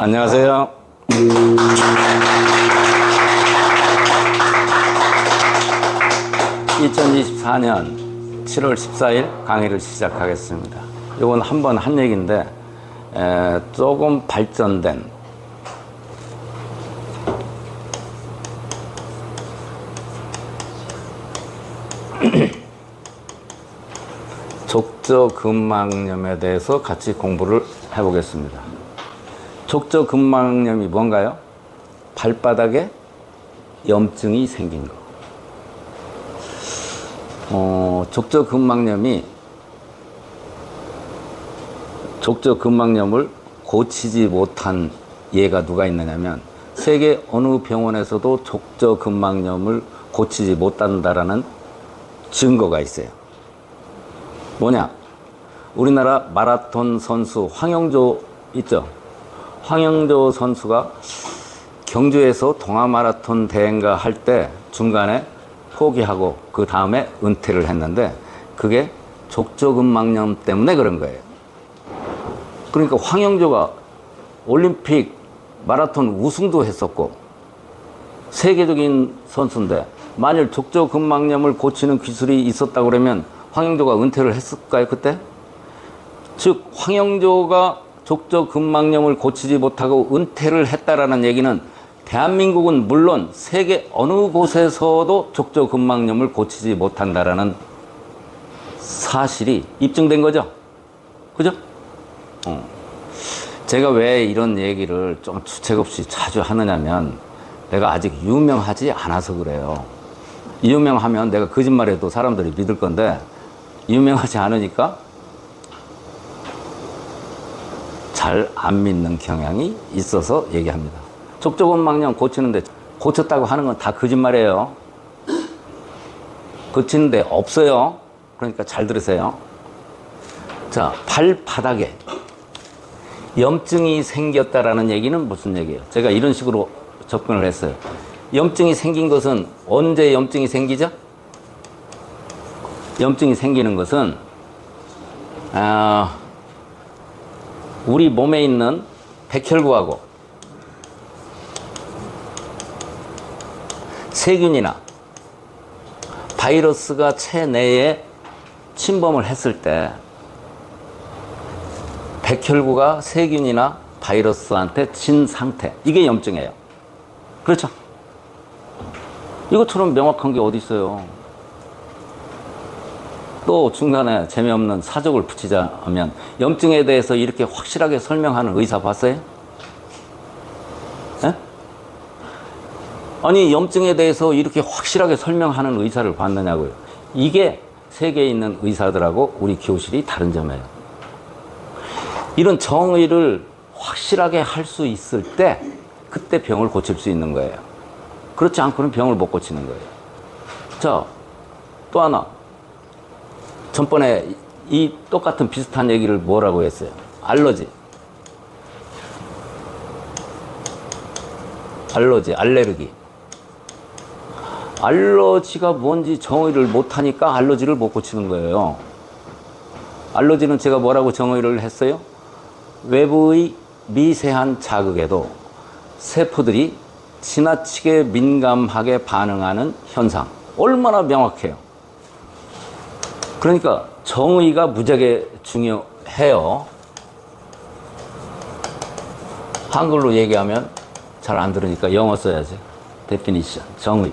안녕하세요. 2024년 7월 14일 강의를 시작하겠습니다. 이건 한 번 한 얘기인데 조금 발전된 족저근막염에 대해서 같이 공부를 해보겠습니다. 족저근막염이 뭔가요? 발바닥에 염증이 생긴 거. 족저근막염을 고치지 못한 예가 누가 있느냐면 세계 어느 병원에서도 족저근막염을 고치지 못한다라는 증거가 있어요. 뭐냐? 우리나라 마라톤 선수 황영조 있죠? 황영조 선수가 경주에서 동아마라톤 대회인가 할 때 중간에 포기하고 그 다음에 은퇴를 했는데 그게 족저근막염 때문에 그런 거예요. 그러니까 황영조가 올림픽 마라톤 우승도 했었고 세계적인 선수인데 만일 족저근막염을 고치는 기술이 있었다고 그러면 황영조가 은퇴를 했을까요, 그때? 즉 황영조가 족저근막염을 고치지 못하고 은퇴를 했다라는 얘기는 대한민국은 물론 세계 어느 곳에서도 족저근막염을 고치지 못한다라는 사실이 입증된 거죠. 그죠? 제가 왜 이런 얘기를 좀 주책 없이 자주 하느냐면 내가 아직 유명하지 않아서 그래요. 유명하면 내가 거짓말해도 사람들이 믿을 건데 유명하지 않으니까 잘 안 믿는 경향이 있어서 얘기합니다. 족저근막염 고치는데 고쳤다고 하는 건 다 거짓말이에요. 고치는데 없어요. 그러니까 잘 들으세요. 자, 발바닥에 염증이 생겼다라는 얘기는 무슨 얘기예요? 제가 이런 식으로 접근을 했어요. 염증이 생긴 것은 언제 염증이 생기죠? 염증이 생기는 것은 우리 몸에 있는 백혈구하고 세균이나 바이러스가 체내에 침범을 했을 때 백혈구가 세균이나 바이러스한테 진 상태, 이게 염증이에요. 그렇죠? 이것처럼 명확한 게 어디 있어요? 또 중간에 재미없는 사족을 붙이자면 염증에 대해서 이렇게 확실하게 설명하는 의사 봤어요? 에? 아니 염증에 대해서 이렇게 확실하게 설명하는 의사를 봤느냐고요. 이게 세계에 있는 의사들하고 우리 교실이 다른 점이에요. 이런 정의를 확실하게 할 수 있을 때 그때 병을 고칠 수 있는 거예요. 그렇지 않고는 병을 못 고치는 거예요. 자, 또 하나. 전번에 이 똑같은 비슷한 얘기를 뭐라고 했어요? 알레르기. 알러지가 뭔지 정의를 못하니까 알러지를 못 고치는 거예요. 알러지는 제가 뭐라고 정의를 했어요? 외부의 미세한 자극에도 세포들이 지나치게 민감하게 반응하는 현상. 얼마나 명확해요. 그러니까 정의가 무지하게 중요해요. 한글로 얘기하면 잘 안 들으니까 영어 써야지. definition, 정의.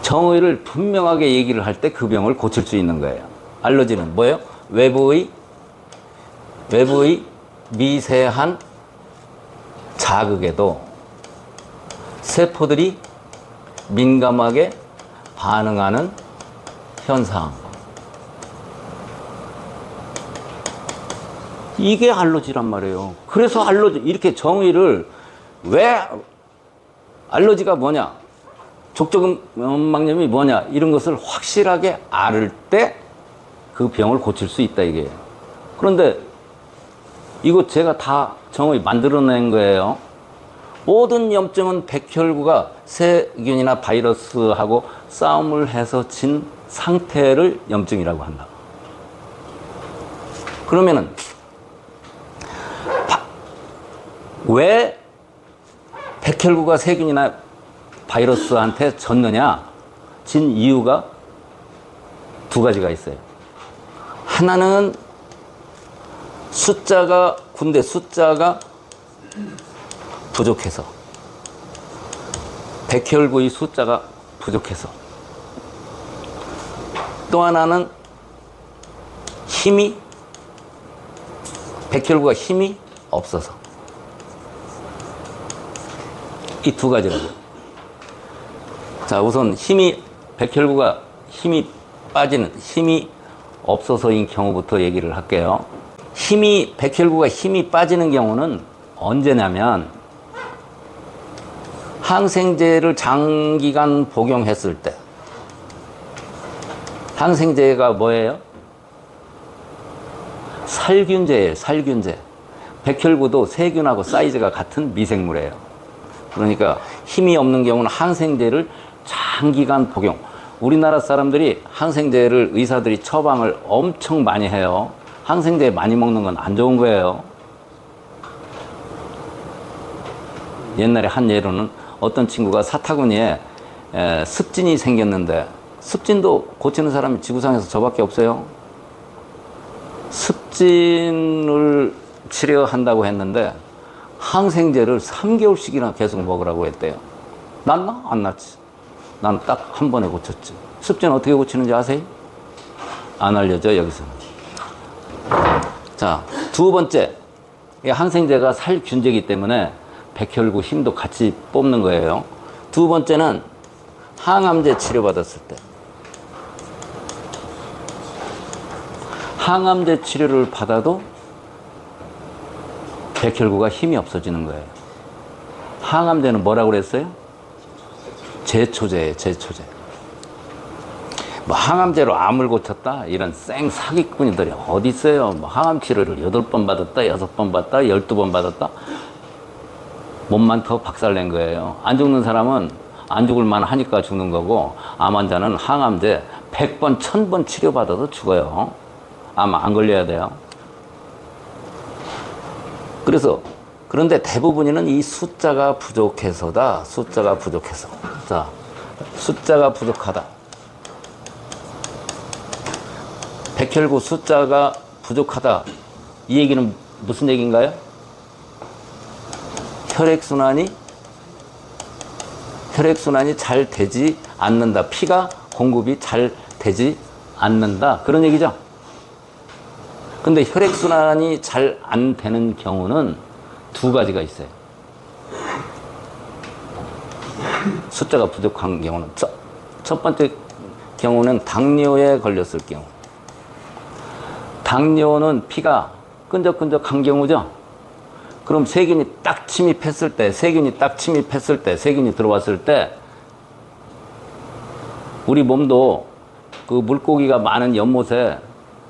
정의를 분명하게 얘기를 할 때 그 병을 고칠 수 있는 거예요. 알러지는 뭐예요? 외부의 미세한 자극에도 세포들이 민감하게 반응하는 현상. 이게 알러지란 말이에요. 그래서 알러지, 이렇게 정의를 왜 알러지가 뭐냐, 족저근막염이 뭐냐, 이런 것을 확실하게 알 때 그 병을 고칠 수 있다 이게. 그런데 이거 제가 다 정의 만들어낸 거예요. 모든 염증은 백혈구가 세균이나 바이러스하고 싸움을 해서 진 상태를 염증이라고 한다. 그러면은 왜 백혈구가 세균이나 바이러스한테 졌느냐? 진 이유가 두 가지가 있어요. 하나는 군대 숫자가 부족해서, 백혈구의 숫자가 부족해서. 또 하나는 백혈구가 힘이 없어서. 이 두 가지라고. 자, 우선 백혈구가 힘이 없어서인 경우부터 얘기를 할게요. 백혈구가 힘이 빠지는 경우는 언제냐면, 항생제를 장기간 복용했을 때. 항생제가 뭐예요? 살균제예요, 살균제. 백혈구도 세균하고 사이즈가 같은 미생물이에요. 그러니까 힘이 없는 경우는 항생제를 장기간 복용. 우리나라 사람들이 항생제를 의사들이 처방을 엄청 많이 해요. 항생제 많이 먹는 건 안 좋은 거예요. 옛날에 한 예로는 어떤 친구가 사타구니에 습진이 생겼는데, 습진도 고치는 사람이 지구상에서 저밖에 없어요. 습진을 치료한다고 했는데 항생제를 3개월씩이나 계속 먹으라고 했대요. 낫나? 안 낫지. 난 딱 한 번에 고쳤지. 습진 어떻게 고치는지 아세요? 안 알려져, 여기서는. 자, 두 번째. 항생제가 살균제이기 때문에 백혈구 힘도 같이 뽑는 거예요. 두 번째는 항암제 치료받았을 때. 항암제 치료를 받아도 백혈구가 힘이 없어지는 거예요. 항암제는 뭐라고 그랬어요? 제초제예요, 제초제. 뭐 항암제로 암을 고쳤다? 이런 생 사기꾼들이 어디 있어요? 뭐 항암 치료를 8번 받았다, 6번 받았다, 12번 받았다. 몸만 더 박살낸 거예요. 안 죽는 사람은 안 죽을 만 하니까 죽는 거고, 암 환자는 항암제 100번, 1000번 치료받아도 죽어요. 암 안 걸려야 돼요. 그런데 대부분은 이 숫자가 부족해서다. 숫자가 부족해서. 자, 숫자가 부족하다. 백혈구 숫자가 부족하다. 이 얘기는 무슨 얘기인가요? 혈액순환이 잘 되지 않는다. 피가 공급이 잘 되지 않는다. 그런 얘기죠. 근데 혈액순환이 잘 안 되는 경우는 두 가지가 있어요. 숫자가 부족한 경우는, 첫 번째 경우는 당뇨에 걸렸을 경우. 당뇨는 피가 끈적끈적한 경우죠. 그럼 세균이 딱 침입했을 때, 세균이 들어왔을 때, 우리 몸도 그 물고기가 많은 연못에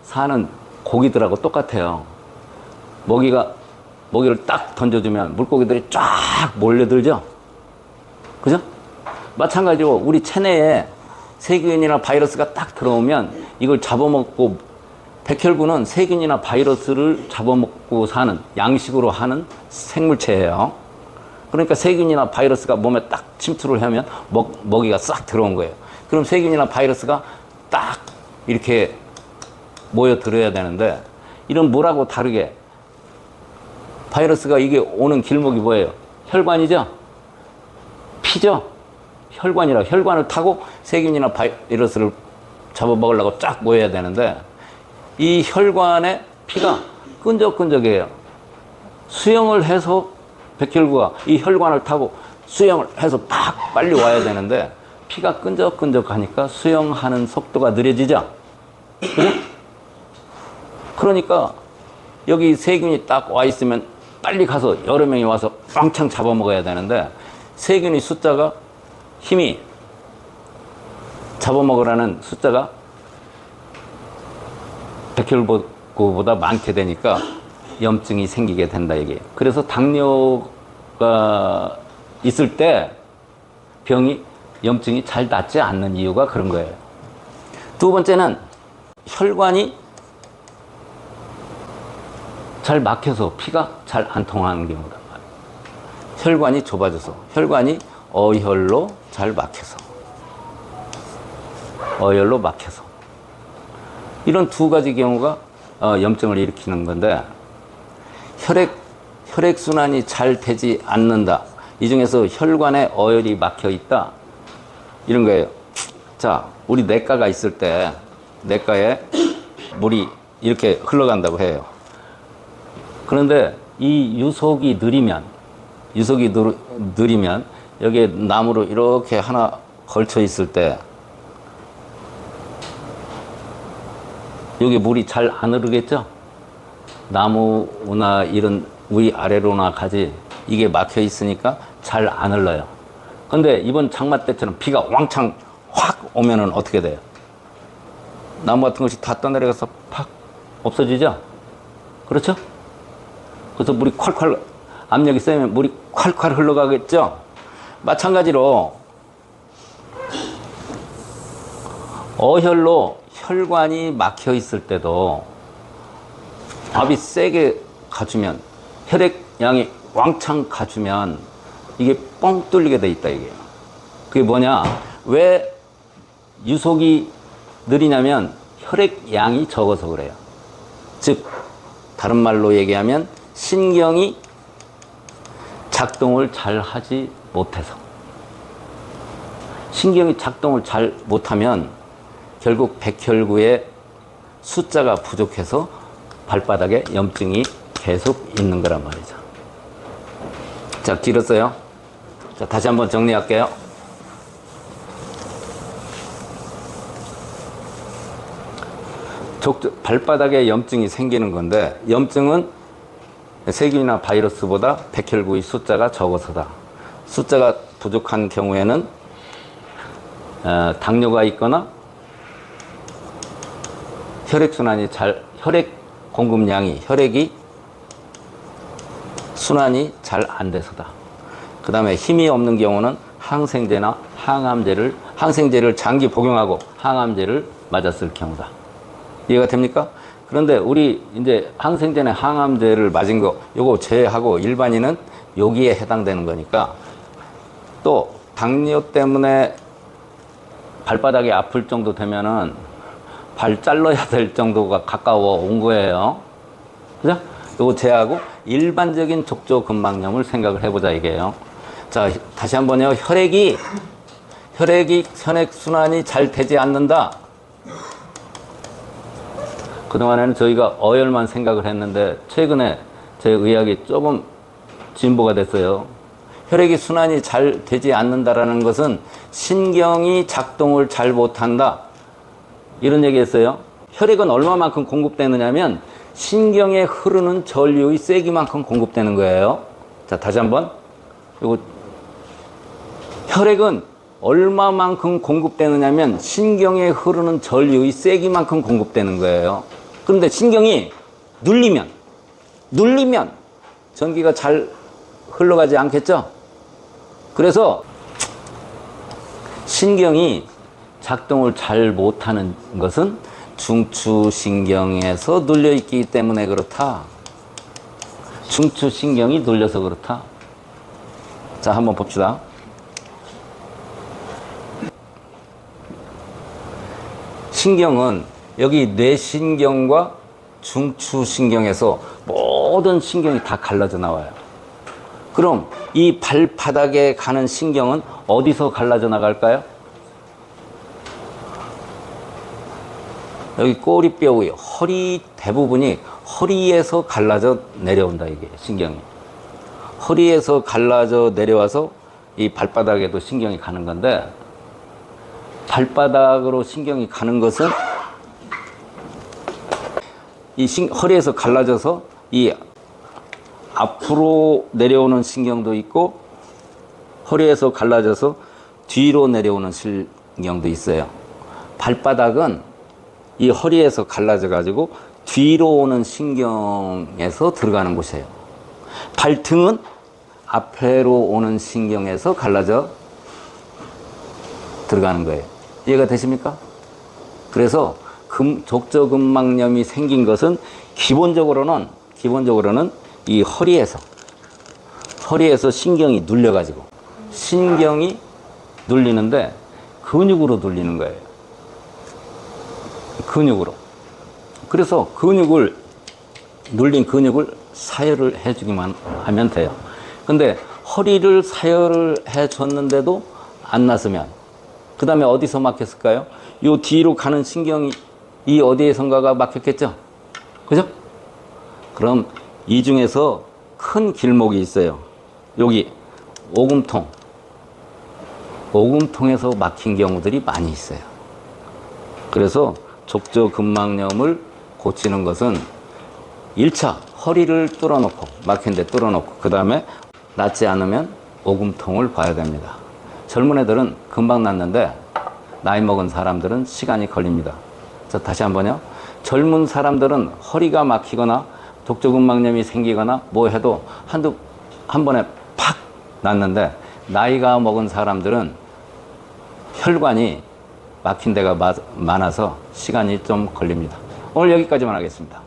사는 고기들하고 똑같아요. 먹이를 딱 던져주면 물고기들이 쫙 몰려들죠? 그죠? 마찬가지로 우리 체내에 세균이나 바이러스가 딱 들어오면 이걸 잡아먹고, 백혈구는 세균이나 바이러스를 잡아먹고 사는, 양식으로 하는 생물체예요. 그러니까 세균이나 바이러스가 몸에 딱 침투를 하면 먹이가 싹 들어온 거예요. 그럼 세균이나 바이러스가 딱 이렇게 모여들어야 되는데, 이런 물하고 다르게 바이러스가 이게 오는 길목이 뭐예요? 혈관이죠? 피죠? 혈관을 타고 세균이나 바이러스를 잡아먹으려고 쫙 모여야 되는데, 이 혈관에 피가 끈적끈적해요. 수영을 해서 백혈구가 이 혈관을 타고 수영을 해서 팍 빨리 와야 되는데, 피가 끈적끈적하니까 수영하는 속도가 느려지죠? 그죠? 그러니까 여기 세균이 딱 와 있으면 빨리 가서 여러 명이 와서 왕창 잡아먹어야 되는데, 세균의 숫자가, 힘이 잡아먹으라는 숫자가 백혈구보다 많게 되니까 염증이 생기게 된다 이게요. 그래서 당뇨가 있을 때 염증이 잘 낫지 않는 이유가 그런 거예요. 두 번째는 혈관이 잘 막혀서 피가 잘 안 통하는 경우다. 혈관이 좁아져서 혈관이 어혈로 잘 막혀서 어혈로 막혀서 이런 두 가지 경우가 염증을 일으키는 건데 혈액순환이 잘 되지 않는다. 이 중에서 혈관에 어혈이 막혀 있다. 이런 거예요. 자, 우리 냇가가 있을 때 냇가에 물이 이렇게 흘러간다고 해요. 그런데 이 유속이 느리면 여기에 나무로 이렇게 하나 걸쳐 있을 때 여기 물이 잘 안 흐르겠죠? 나무나 이런 위아래로나 가지 이게 막혀 있으니까 잘 안 흘러요. 근데 이번 장마 때처럼 비가 왕창 확 오면은 어떻게 돼요? 나무 같은 것이 다 떠내려가서 팍 없어지죠? 그렇죠? 그래서 물이 콸콸, 압력이 세면 물이 콸콸 흘러가겠죠? 마찬가지로 어혈로 혈관이 막혀 있을 때도 압이 세게 가주면, 혈액량이 왕창 가주면 이게 뻥 뚫리게 돼 있다 이게. 그게 뭐냐? 왜 유속이 느리냐면 혈액량이 적어서 그래요. 즉 다른 말로 얘기하면 신경이 작동을 잘 하지 못해서. 신경이 작동을 잘 못하면 결국 백혈구의 숫자가 부족해서 발바닥에 염증이 계속 있는 거란 말이죠. 자, 길었어요. 자, 다시 한번 정리할게요. 발바닥에 염증이 생기는 건데, 염증은 세균이나 바이러스보다 백혈구의 숫자가 적어서다. 숫자가 부족한 경우에는 당뇨가 있거나 혈액 공급량이, 혈액이 순환이 잘 안 돼서다. 그 다음에 힘이 없는 경우는 항생제나 항생제를 장기 복용하고 항암제를 맞았을 경우다. 이해가 됩니까? 그런데 우리 이제 항생제나 항암제를 맞은 거, 요거 제외하고 일반인은 여기에 해당되는 거니까, 또 당뇨 때문에 발바닥이 아플 정도 되면은 발 잘라야 될 정도가 가까워 온 거예요. 그죠? 요거 제하고 일반적인 족저근막염을 생각을 해보자 이게요. 자, 다시 한번요. 혈액순환이 잘 되지 않는다. 그동안에는 저희가 어혈만 생각을 했는데 최근에 제 의학이 조금 진보가 됐어요. 혈액이 순환이 잘 되지 않는다라는 것은 신경이 작동을 잘 못한다. 이런 얘기 했어요. 혈액은 얼마만큼 공급되느냐면 신경에 흐르는 전류의 세기만큼 공급되는 거예요. 자, 다시 한번. 이거 혈액은 얼마만큼 공급되느냐면 신경에 흐르는 전류의 세기만큼 공급되는 거예요. 그런데 신경이 눌리면 전기가 잘 흘러가지 않겠죠? 그래서 신경이 작동을 잘 못하는 것은 중추신경에서 눌려있기 때문에 그렇다. 중추신경이 눌려서 그렇다. 자, 한번 봅시다. 신경은 여기 뇌신경과 중추신경에서 모든 신경이 다 갈라져 나와요. 그럼 이 발바닥에 가는 신경은 어디서 갈라져 나갈까요? 여기 꼬리뼈 위에 허리 대부분이 허리에서 갈라져 내려온다 이게 신경이. 허리에서 갈라져 내려와서 이 발바닥에도 신경이 가는 건데, 발바닥으로 신경이 가는 것은 이 허리에서 갈라져서 이 앞으로 내려오는 신경도 있고 허리에서 갈라져서 뒤로 내려오는 신경도 있어요. 발바닥은 이 허리에서 갈라져 가지고 뒤로 오는 신경에서 들어가는 곳이에요. 발등은 앞으로 오는 신경에서 갈라져 들어가는 거예요. 이해가 되십니까? 그래서 족저근막염이 생긴 것은 기본적으로는 이 허리에서 허리에서 신경이 눌려가지고 신경이 눌리는데 근육으로 눌리는 거예요. 근육으로. 그래서 근육을 눌린 근육을 사혈을 해주기만 하면 돼요. 근데 허리를 사혈을 해줬는데도 안 났으면 그 다음에 어디서 막혔을까요? 요 뒤로 가는 신경이 이 어디에선가가 막혔겠죠? 그죠? 그럼 이 중에서 큰 길목이 있어요. 여기 오금통. 오금통에서 막힌 경우들이 많이 있어요. 그래서 족저근막염을 고치는 것은 1차 허리를 뚫어놓고 막힌 데 뚫어놓고 그 다음에 낫지 않으면 오금통을 봐야 됩니다. 젊은 애들은 금방 낫는데 나이 먹은 사람들은 시간이 걸립니다. 자, 다시 한번요. 젊은 사람들은 허리가 막히거나 족저근막염이 생기거나 뭐 해도 한 번에 팍 낫는데 나이가 먹은 사람들은 혈관이 막힌 데가 많아서 시간이 좀 걸립니다. 오늘 여기까지만 하겠습니다.